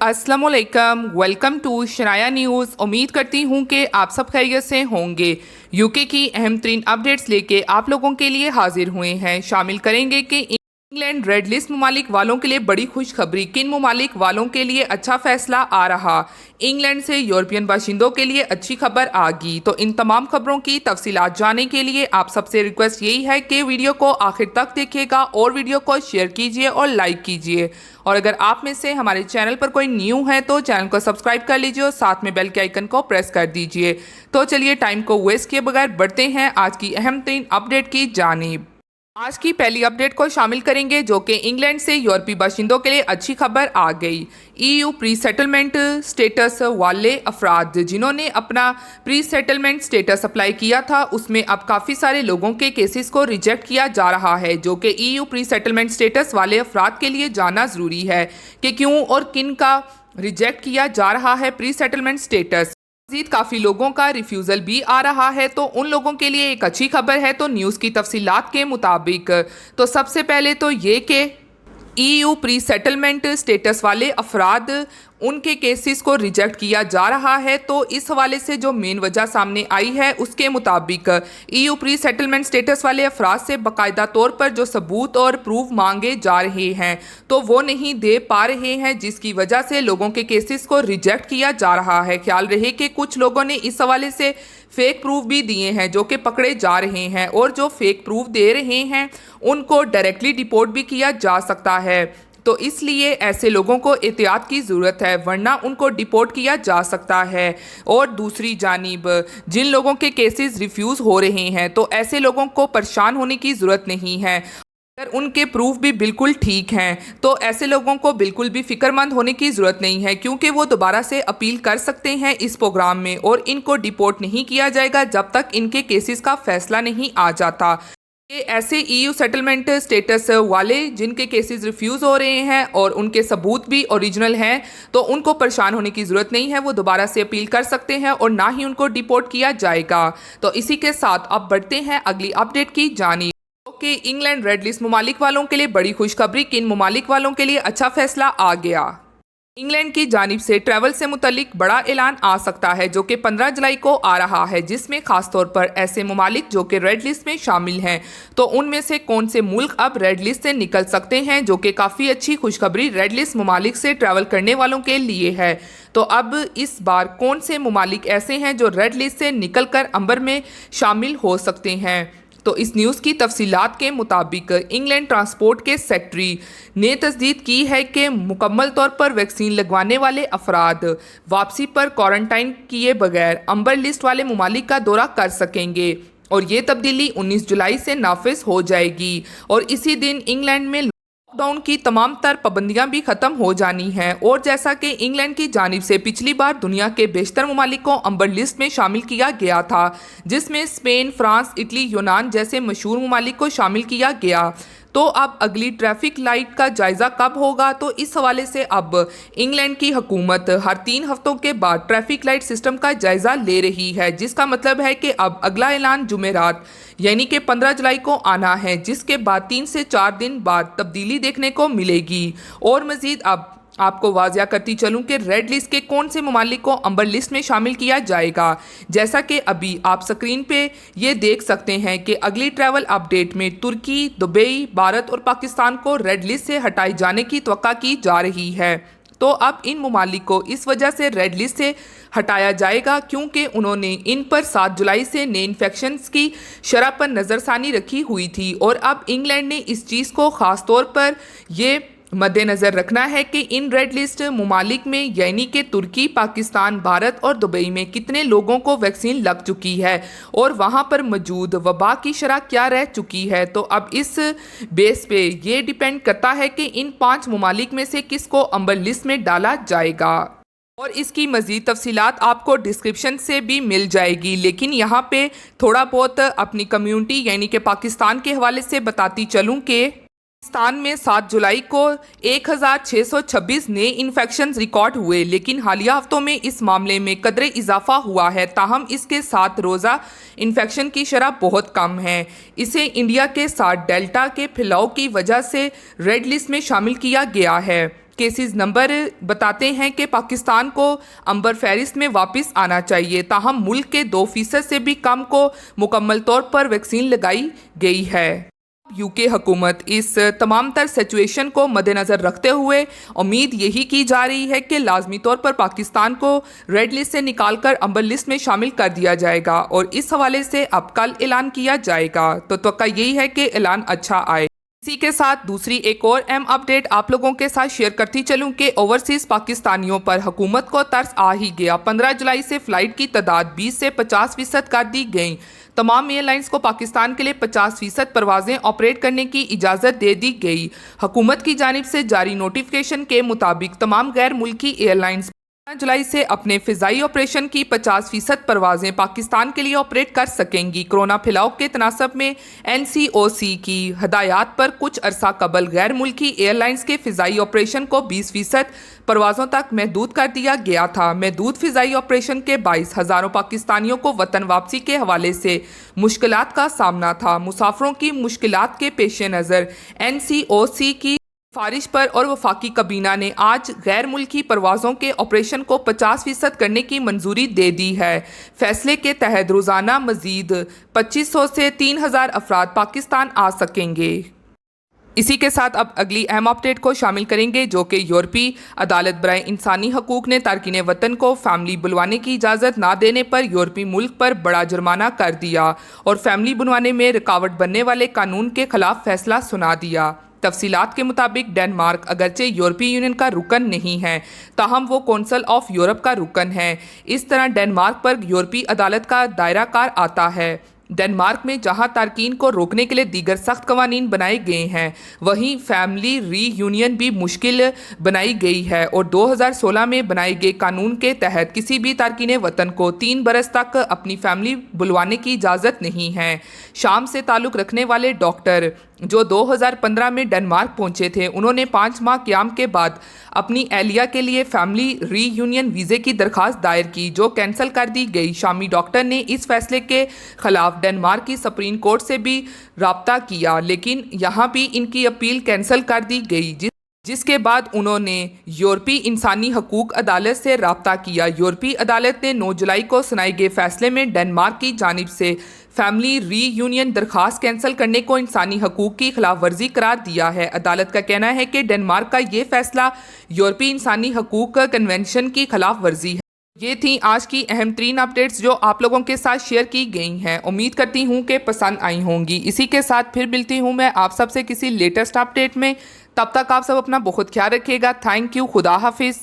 अस्सलाम वालेकुम, welcome to Shanaya news. उम्मीद करती हूँ कि आप सब खैरियत से होंगे। यूके की अहम तरीन अपडेट्स लेके आप लोगों के लिए हाजिर हुए हैं। शामिल करेंगे कि इंग्लैंड रेड लिस्ट ममालिक वालों के लिए बड़ी खुशखबरी, किन ममालिक वालों के लिए अच्छा फैसला आ रहा, इंग्लैंड से यूरोपियन बाशिंदों के लिए अच्छी खबर आ गई। तो इन तमाम खबरों की तफसीलात जानने के लिए आप सबसे रिक्वेस्ट यही है कि वीडियो को आखिर तक देखिएगा और वीडियो को शेयर कीजिए और लाइक कीजिए। और अगर आप में से हमारे चैनल पर कोई न्यू है तो चैनल को सब्सक्राइब कर लीजिए और साथ में बेल के आइकन को प्रेस कर दीजिए। तो चलिए टाइम को वेस्ट किए बगैर बढ़ते हैं आज की अहम तरीन अपडेट की जानिब। आज की पहली अपडेट को शामिल करेंगे जो कि इंग्लैंड से यूरोपीय बाशिंदों के लिए अच्छी खबर आ गई। ईयू प्री सेटलमेंट स्टेटस वाले अफराद जिन्होंने अपना प्री सेटलमेंट स्टेटस अप्लाई किया था उसमें अब काफ़ी सारे लोगों के केसेस को रिजेक्ट किया जा रहा है, जो कि ईयू प्री सेटलमेंट स्टेटस वाले अफराद के लिए जानना ज़रूरी है कि क्यों और किन का रिजेक्ट किया जा रहा है प्री सेटलमेंट स्टेटस। मज़ीद काफ़ी लोगों का रिफ्यूज़ल भी आ रहा है, तो उन लोगों के लिए एक अच्छी खबर है। तो न्यूज़ की तफसीलात के मुताबिक तो सबसे पहले तो ये कि ईयू प्री सेटलमेंट स्टेटस वाले अफराद उनके केसेस को रिजेक्ट किया जा रहा है। तो इस हवाले से जो मेन वजह सामने आई है उसके मुताबिक ईयू प्री सेटलमेंट स्टेटस वाले अफराद से बाकायदा तौर पर जो सबूत और प्रूफ मांगे जा रहे हैं तो वो नहीं दे पा रहे हैं, जिसकी वजह से लोगों के केसेस को रिजेक्ट किया जा रहा है। ख्याल रहे कि कुछ लोगों ने इस हवाले से फेक प्रूफ भी दिए हैं जो कि पकड़े जा रहे हैं, और जो फेक प्रूफ दे रहे हैं उनको डायरेक्टली डिपोर्ट भी किया जा सकता है। तो इसलिए ऐसे लोगों को एहतियात की ज़रूरत है, वरना उनको डिपोर्ट किया जा सकता है। और दूसरी जानिब जिन लोगों के केसेस रिफ्यूज़ हो रहे हैं तो ऐसे लोगों को परेशान होने की ज़रूरत नहीं है। अगर उनके प्रूफ भी बिल्कुल ठीक हैं तो ऐसे लोगों को बिल्कुल भी फिक्रमंद होने की ज़रूरत नहीं है, क्योंकि वो दोबारा से अपील कर सकते हैं इस प्रोग्राम में और इनको डिपोर्ट नहीं किया जाएगा जब तक इनके केसेस का फैसला नहीं आ जाता। ये ऐसे ईयू सेटलमेंट स्टेटस वाले जिनके केसेस रिफ्यूज़ हो रहे हैं और उनके सबूत भी ओरिजिनल हैं तो उनको परेशान होने की ज़रूरत नहीं है, वो दोबारा से अपील कर सकते हैं और ना ही उनको डिपोर्ट किया जाएगा। तो इसी के साथ अब बढ़ते हैं अगली अपडेट की जानिब कि इंग्लैंड रेड लिस्ट ममालिक वालों के लिए बड़ी खुशखबरी, किन ममालिक वालों के लिए अच्छा फैसला आ गया। इंग्लैंड की जानिब से ट्रैवल से मुतल्लिक बड़ा ऐलान आ सकता है जो कि 15 जुलाई को आ रहा है, जिसमें खासतौर पर ऐसे ममालिक जो कि रेड लिस्ट में शामिल हैं तो उनमें से कौन से मुल्क अब रेड लिस्ट से निकल सकते हैं, जो कि काफ़ी अच्छी खुशखबरी रेड लिस्ट ममालिक से ट्रैवल करने वालों के लिए है। तो अब इस बार कौन से ममालिक ऐसे हैं जो रेड लिस्ट से निकल कर अंबर में शामिल हो सकते हैं। तो इस न्यूज़ की तफसीलात के मुताबिक इंग्लैंड ट्रांसपोर्ट के सेक्रेटरी ने तस्दीक की है कि मुकम्मल तौर पर वैक्सीन लगवाने वाले अफराद वापसी पर क्वारंटाइन किए बगैर अंबर लिस्ट वाले ममालिक का दौरा कर सकेंगे, और ये तब्दीली 19 जुलाई से नाफिज हो जाएगी और इसी दिन इंग्लैंड में लॉकडाउन की तमाम तर पाबंदियां भी ख़त्म हो जानी हैं। और जैसा कि इंग्लैंड की जानिब से पिछली बार दुनिया के बेशतर ममालिक को अंबर लिस्ट में शामिल किया गया था, जिसमें स्पेन, फ्रांस, इटली, यूनान जैसे मशहूर ममालिक को शामिल किया गया। तो अब अगली ट्रैफिक लाइट का जायज़ा कब होगा, तो इस हवाले से अब इंग्लैंड की हुकूमत हर 3 हफ्तों के बाद ट्रैफिक लाइट सिस्टम का जायज़ा ले रही है, जिसका मतलब है कि अब अगला ऐलान जुमेरात यानी कि 15 जुलाई को आना है, जिसके बाद 3 से 4 दिन बाद तब्दीली देखने को मिलेगी। और मज़ीद अब आपको वाज़िया करती चलूँ कि रेड लिस्ट के कौन से ममालिक को अंबर लिस्ट में शामिल किया जाएगा। जैसा कि अभी आप स्क्रीन पे ये देख सकते हैं कि अगली ट्रैवल अपडेट में तुर्की, दुबई, भारत और पाकिस्तान को रेड लिस्ट से हटाए जाने की तवक्का की जा रही है। तो अब इन ममालिक को इस वजह से रेड लिस्ट से हटाया जाएगा क्योंकि उन्होंने इन पर 7 जुलाई से नए इन्फेक्शंस की शरह पर नज़रसानी रखी हुई थी, और अब इंग्लैंड ने इस चीज़ को ख़ास तौर पर ये मद्देनज़र रखना है कि इन रेड लिस्ट ममालिक में यानी कि तुर्की, पाकिस्तान, भारत और दुबई में कितने लोगों को वैक्सीन लग चुकी है और वहां पर मौजूद वबा की शरह क्या रह चुकी है। तो अब इस बेस पे ये डिपेंड करता है कि इन 5 ममालिक में से किसको अंबर लिस्ट में डाला जाएगा। और इसकी मज़ीद तफसीलात आपको डिस्क्रिप्शन से भी मिल जाएगी, लेकिन यहाँ पे थोड़ा बहुत अपनी कम्यूनिटी यानी कि पाकिस्तान के हवाले से बताती चलूँ कि पाकिस्तान में 7 जुलाई को 1626 नए इन्फेक्शंस रिकॉर्ड हुए, लेकिन हालिया हफ्तों में इस मामले में कदरे इजाफा हुआ है। ताहम इसके साथ रोज़ा इन्फेक्शन की शरह बहुत कम है। इसे इंडिया के साथ डेल्टा के फैलाव की वजह से रेड लिस्ट में शामिल किया गया है। केसेस नंबर बताते हैं कि पाकिस्तान को अंबर फहरिस्त में वापस आना चाहिए, ताहम मुल्क के 2% से भी कम को मुकम्मल तौर पर वैक्सीन लगाई गई है। यूके हुकूमत इस तमाम तर सिचुएशन को मद्देनज़र रखते हुए उम्मीद यही की जा रही है कि लाजमी तौर पर पाकिस्तान को रेड लिस्ट से निकालकर अंबर लिस्ट में शामिल कर दिया जाएगा और इस हवाले से अब कल ऐलान किया जाएगा। तो तवक्का यही है कि ऐलान अच्छा आए। इसी के साथ दूसरी एक और अहम अपडेट आप लोगों के साथ शेयर करती चलूं कि ओवरसीज़ पाकिस्तानियों पर हुकूमत को तरस आ ही गया। 15 जुलाई से फ़्लाइट की तादाद 20 से 50% कर दी गई। तमाम एयरलाइंस को पाकिस्तान के लिए 50% परवाज़ें ऑपरेट करने की इजाज़त दे दी गई। हुकूमत की जानिब से जारी नोटिफिकेशन के मुताबिक तमाम गैर मुल्की एयरलाइंस 15 जुलाई से अपने फ़िज़ाई ऑपरेशन की 50% परवाज़ें पाकिस्तान के लिए ऑपरेट कर सकेंगी। कोरोना फैलाव के तनासब में NCOC की हदायत पर कुछ अरसा कबल गैर मुल्की एयरलाइंस के फ़िज़ाई ऑपरेशन को 20% परवाज़ों तक महदूद कर दिया गया था। महदूद फ़िज़ाई ऑपरेशन के बाइस हज़ारों पाकिस्तानियों को वतन वापसी के हवाले से मुश्किलात का सामना था। मुसाफिरों की मुश्किलात के पेश नज़र NCOC की सिफारिश पर और वफाकी कबीना ने आज गैर मुल्की परवाज़ों के ऑपरेशन को 50% करने की मंजूरी दे दी है। फैसले के तहत रोज़ाना मज़ीद 2500 से 3000 अफराद पाकिस्तान आ सकेंगे। इसी के साथ अब अगली अहम अपडेट को शामिल करेंगे, जो कि यूरोपीय अदालत बराए इंसानी हकूक़ ने तारकीन वतन को फैमिली बुलवाने की इजाज़त ना देने पर यूरोपीय मुल्क पर बड़ा जुर्माना कर दिया और फैमिली बुलवाने में रुकावट बनने वाले कानून के खिलाफ फैसला सुना दिया। तफसीलात के मुताबिक डेनमार्क अगरचे यूरोपीय यूनियन का रुकन नहीं है, ताहम वो कौंसिल ऑफ यूरोप का रुकन है। इस तरह डेनमार्क पर यूरोपीय अदालत का दायरा कार आता है। डेनमार्क में जहां तारकीन को रोकने के लिए दीगर सख्त कवानीन बनाए गए हैं, वहीं फैमिली रीयूनियन भी मुश्किल बनाई गई है और 2016 में बनाए गए कानून के तहत किसी भी तारकीन वतन को 3 बरस तक अपनी फैमिली बुलवाने की इजाज़त नहीं है। शाम से ताल्लुक़ रखने वाले डॉक्टर जो 2015 में डेनमार्क पहुंचे थे, उन्होंने 5 माह क़याम के बाद अपनी एहलिया के लिए फैमिली रीयूनियन वीज़े की दरख्वास्त दायर की, जो कैंसिल कर दी गई। शामी डॉक्टर ने इस फैसले के खिलाफ डेनमार्क की सुप्रीम कोर्ट से भी राब्ता किया, लेकिन यहाँ भी इनकी अपील कैंसिल कर दी गई, जिसके बाद उन्होंने यूरोपीय इंसानी हकूक़ अदालत से राब्ता किया। यूरोपीय अदालत ने 9 जुलाई को सुनाए गए फैसले में डेनमार्क की जानिब से फैमिली रीयूनियन दरख्वास्त कैंसिल करने को इंसानी हकूक़ की खिलाफ वर्जी करार दिया है। अदालत का कहना है कि डेनमार्क का ये फैसला यूरोपीय इंसानी हकूक़ कन्वेंशन की खिलाफ वर्जी है। ये थी आज की अहम तरीन अपडेट्स जो आप लोगों के साथ शेयर की गई हैं। उम्मीद करती हूँ कि पसंद आई होंगी। इसी के साथ फिर मिलती हूँ मैं आप सबसे किसी लेटेस्ट अपडेट में। तब तक आप सब अपना बहुत ख्याल रखिएगा। Thank you. खुदा हाफिज़।